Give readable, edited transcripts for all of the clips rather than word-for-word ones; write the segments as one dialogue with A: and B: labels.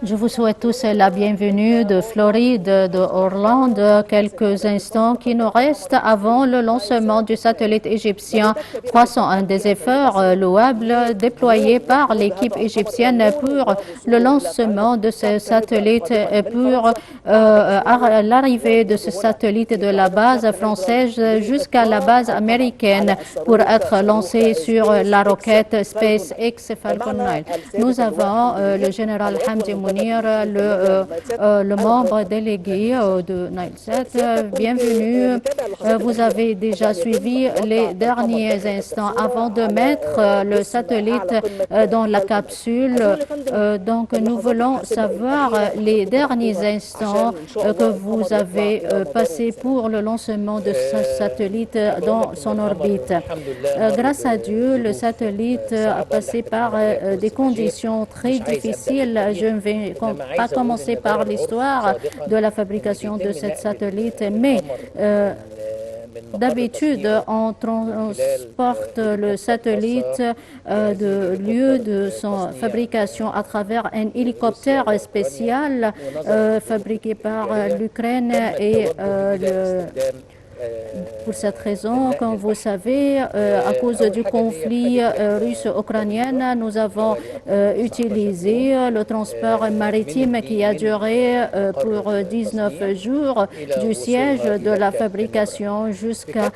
A: Je vous souhaite tous la bienvenue de Floride, de Orlando, quelques instants qui nous restent avant le lancement du satellite égyptien 301, des efforts louables déployés par l'équipe égyptienne pour le lancement de ce satellite et pour l'arrivée de ce satellite de la base française jusqu'à la base américaine pour être lancé sur la roquette SpaceX Falcon 9. Nous avons le général Hamdi Mounir, le membre délégué de Nilesat. Bienvenue. Vous avez déjà suivi les derniers instants avant de mettre le satellite dans la capsule. Donc, nous voulons savoir les derniers instants que vous avez passés pour le lancement de ce satellite dans son orbite. Grâce à Dieu, le satellite a passé par des conditions très difficiles. Je ne vais pas commencer par l'histoire de la fabrication de ce satellite, mais d'habitude, on transporte le satellite de lieu de son fabrication à travers un hélicoptère spécial fabriqué par l'Ukraine et pour cette raison, comme vous savez, à cause du conflit russo-ukrainien, nous avons utilisé le transport maritime qui a duré pour 19 jours du siège de la fabrication jusqu'à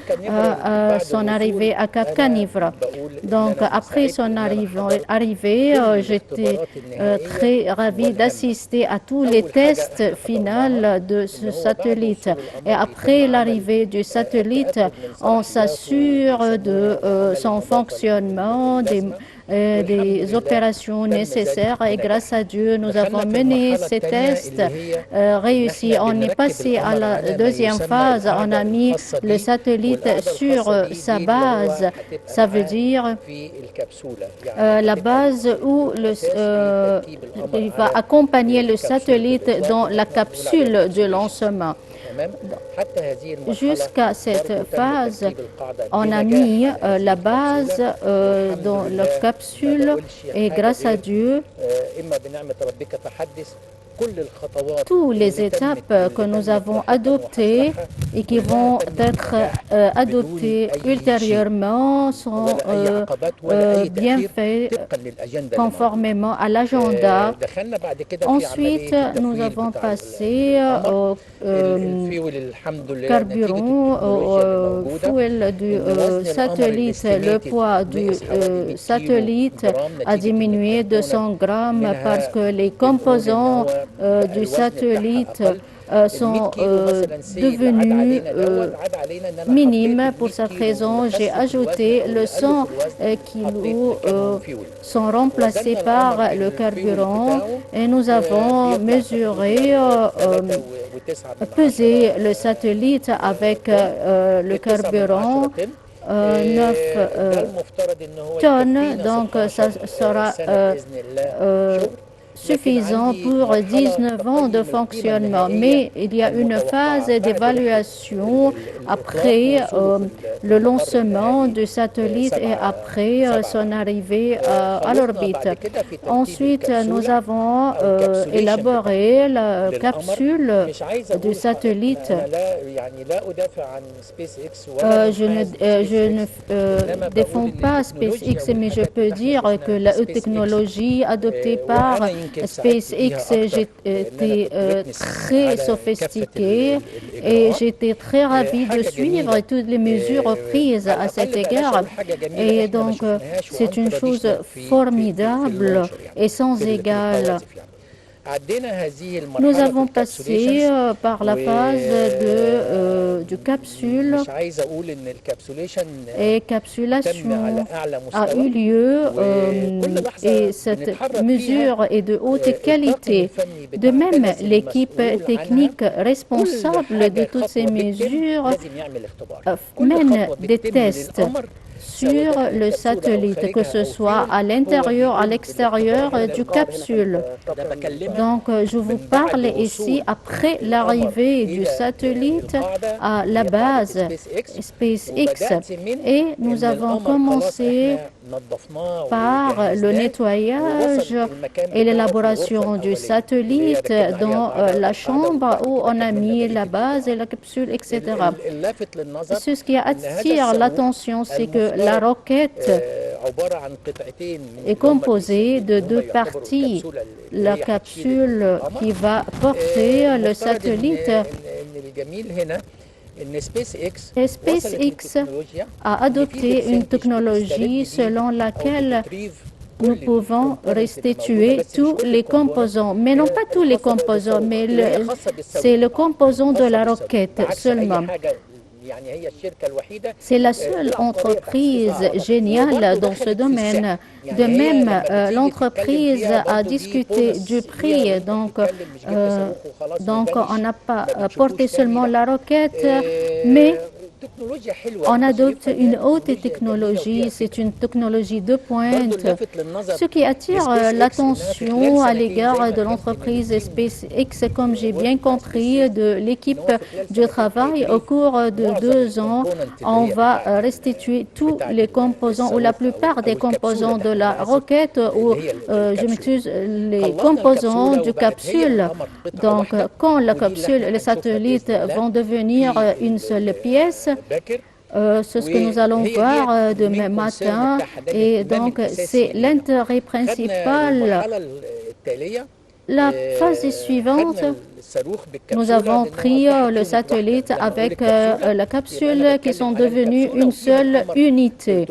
A: son arrivée à Cap Canaveral. Donc, après son arrivée, j'étais très ravie d'assister à tous les tests finaux de ce satellite. Et après l'arrivée du satellite, on s'assure de son fonctionnement, des opérations nécessaires et grâce à Dieu, nous avons mené ces tests réussis. On est passé à la deuxième phase, on a mis le satellite sur sa base, ça veut dire la base où il va accompagner le satellite dans la capsule de lancement. Jusqu'à cette phase, on a mis la base dans la capsule et grâce à Dieu, toutes les étapes que nous avons adoptées et qui vont être adoptées ultérieurement sont bien faites conformément à l'agenda. Ensuite, nous avons passé au carburant, au fuel du satellite. Le poids du satellite a diminué de 100 grammes parce que les composants du satellite sont devenus minimes. Pour cette raison, j'ai ajouté le 100 kilos sont remplacés par le carburant et nous avons mesuré, pesé le satellite avec le carburant. 9 tonnes, donc ça sera suffisant pour 19 ans de fonctionnement. Mais il y a une phase d'évaluation après le lancement du satellite et après son arrivée à l'orbite. Ensuite, nous avons élaboré la capsule du satellite. Je ne défends pas SpaceX, mais je peux dire que la technologie adoptée par SpaceX était très sophistiquée et j'étais très ravie de suivre toutes les mesures prises à cet égard. Et donc, c'est une chose formidable et sans égale. Nous avons passé par la phase du capsule et capsulation a eu lieu et cette mesure est de haute qualité. De même, l'équipe technique responsable de toutes ces mesures mène des tests sur le satellite, que ce soit à l'intérieur, à l'extérieur du capsule. Donc, je vous parle ici après l'arrivée du satellite à la base SpaceX et nous avons commencé par le nettoyage et l'élaboration du satellite dans la chambre où on a mis la base et la capsule, etc. Ce qui attire l'attention, c'est que la roquette est composée de deux parties. La capsule qui va porter le satellite. Et SpaceX a adopté une technologie selon laquelle nous pouvons restituer tous les composants, mais non pas tous les composants, mais c'est le composant de la roquette seulement. C'est la seule entreprise géniale dans ce domaine. De même, l'entreprise a discuté du prix, donc on n'a pas porté seulement la roquette, mais on adopte une haute technologie, c'est une technologie de pointe, ce qui attire l'attention à l'égard de l'entreprise SpaceX, comme j'ai bien compris de l'équipe de travail. Au cours de 2 ans, on va restituer tous les composants ou la plupart des composants de la roquette, ou je m'excuse, les composants du capsule. Donc, quand la capsule et les satellites vont devenir une seule pièce, c'est ce que nous allons voir demain matin, et donc c'est l'intérêt principal. La phase suivante, nous avons pris le satellite avec la capsule qui sont devenus une seule unité.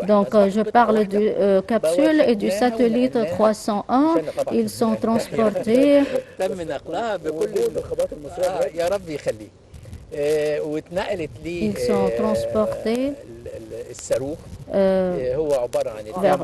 A: Donc, je parle du capsule et du satellite 301. Ils sont transportés. Ils sont transportés vers...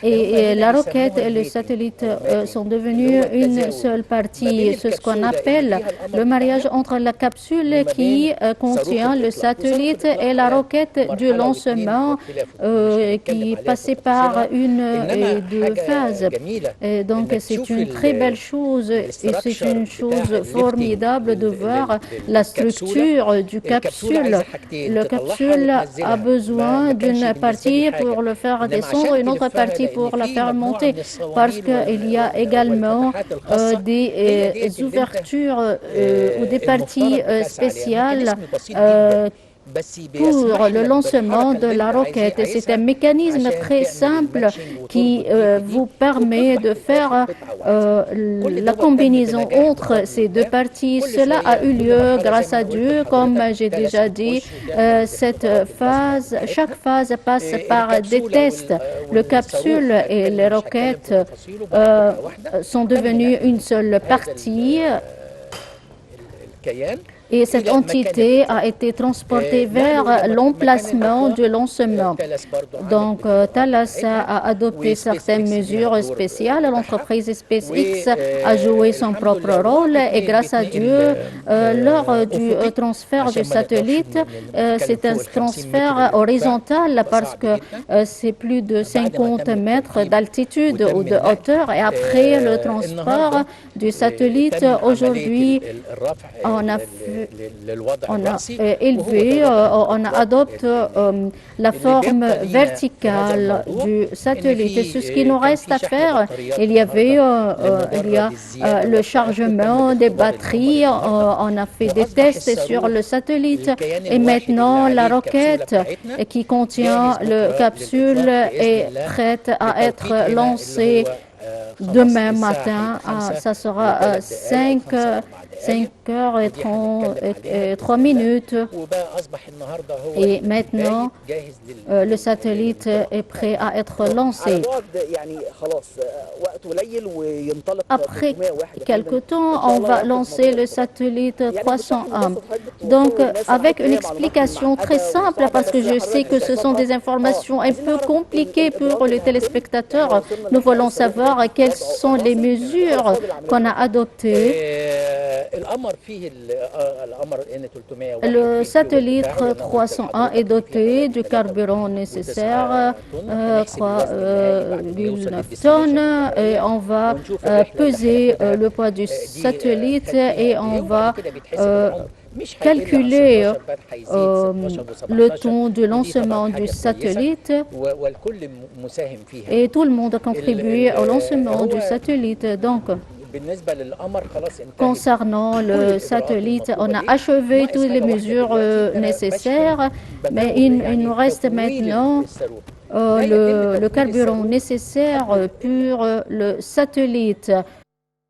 A: Et la roquette et le satellite sont devenus une seule partie. C'est ce qu'on appelle le mariage entre la capsule qui contient le satellite et la roquette du lancement qui passait par une et deux phases. Et donc c'est une très belle chose et c'est une chose formidable de voir la structure du capsule. Le capsule a besoin d'une partie pour le faire descendre, une autre partie pour la faire monter, parce qu'il y a également des ouvertures ou des parties spéciales pour le lancement de la roquette. C'est un mécanisme très simple qui vous permet de faire la combinaison entre ces deux parties. Cela a eu lieu grâce à Dieu, comme j'ai déjà dit. Chaque phase passe par des tests. Le capsule et les roquettes sont devenus une seule partie. Et cette entité a été transportée vers l'emplacement du lancement. Donc, Thales a adopté certaines mesures spéciales. L'entreprise SpaceX a joué son propre rôle et grâce à Dieu, lors du transfert du satellite, c'est un transfert horizontal parce que c'est plus de 50 mètres d'altitude ou de hauteur. Et après le transport du satellite, aujourd'hui, on a élevé, on adopte la forme verticale du satellite. C'est ce qu'il nous reste à faire. Il y a le chargement des batteries. On a fait des tests sur le satellite et maintenant la roquette qui contient le capsule est prête à être lancée demain matin. Ça sera 5h03. Et maintenant, le satellite est prêt à être lancé. Après quelque temps, on va lancer le satellite 301. Donc, avec une explication très simple, parce que je sais que ce sont des informations un peu compliquées pour les téléspectateurs, nous voulons savoir quelles sont les mesures qu'on a adoptées. Le satellite 301 est doté du carburant nécessaire, 3,9 tonnes, et on va peser le poids du satellite et on va calculer le temps de lancement du satellite et tout le monde a contribué au lancement du satellite. Donc, concernant le satellite, on a achevé toutes les mesures nécessaires, mais il nous reste maintenant le carburant nécessaire pour le satellite.